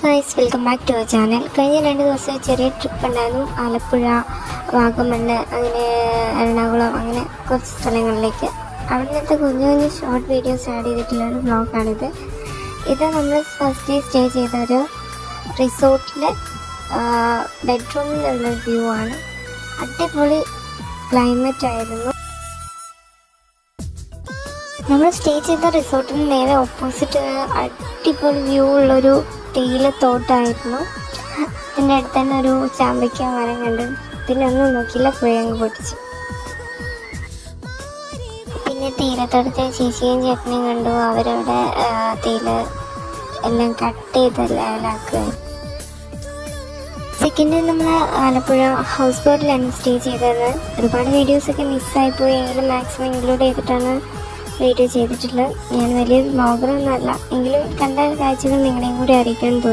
Guys, welcome back to our channel. കഴിഞ്ഞ 2 ദിവസം ചെറിയ ട്രിപ്പ് ഉണ്ടായിരുന്നു. ആലപ്പുഴ, വാഗമണ്ണ്, അങ്ങനെ എറണാകുളം, അങ്ങനെ കുറച്ച് സ്ഥലങ്ങളിലേക്ക്. അവിടുത്തെ കുഞ്ഞു കുഞ്ഞു ഷോർട്ട് വീഡിയോസ് ആഡ് ചെയ്തിട്ടുള്ളൊരു വ്ളോഗാണിത്. ഇത് നമ്മൾ ഫസ്റ്റ് ഡേ സ്റ്റേ ചെയ്തൊരു റിസോർട്ടിലെ ബെഡ്റൂമിൽ നിന്നുള്ളൊരു വ്യൂ ആണ്. അടിപൊളി ക്ലൈമറ്റ് ആയിരുന്നു. നമ്മൾ സ്റ്റേ ചെയ്ത റിസോർട്ടിന് നേരെ ഓപ്പോസിറ്റ് അടിപൊളി വ്യൂ ഉള്ളൊരു തേയിലത്തോട്ടമായിരുന്നു. ഇതിൻ്റെ അടുത്ത് തന്നെ ഒരു ചാമ്പയ്ക്ക മരം കണ്ടു. പിന്നെ ഒന്നും നോക്കിയില്ല, പോയി അങ്ങ് പൊട്ടിച്ചു. പിന്നെ തേയിലത്തോട്ടത്തെ ചേച്ചിയും ചേട്ടനെയും കണ്ടു. അവരവിടെ തേയില എല്ലാം കട്ട് ചെയ്ത് ലെവലാക്കുക. സെക്കൻഡ് നമ്മൾ ആലപ്പുഴ ഹൗസ് ബോട്ടിലാണ് സ്റ്റേ ചെയ്തത്. ഒരുപാട് വീഡിയോസൊക്കെ മിസ്സായിപ്പോയി, എങ്കിലും മാക്സിമം ഇൻക്ലൂഡ് ചെയ്തിട്ടാണ് വീഡിയോ ചെയ്തിട്ടുള്ളത്. ഞാൻ വലിയ വ്ളോഗറൊന്നും അല്ല, എങ്കിലും കണ്ട കാഴ്ചകൾ നിങ്ങളെയും കൂടി അറിയിക്കാൻ തോന്നി.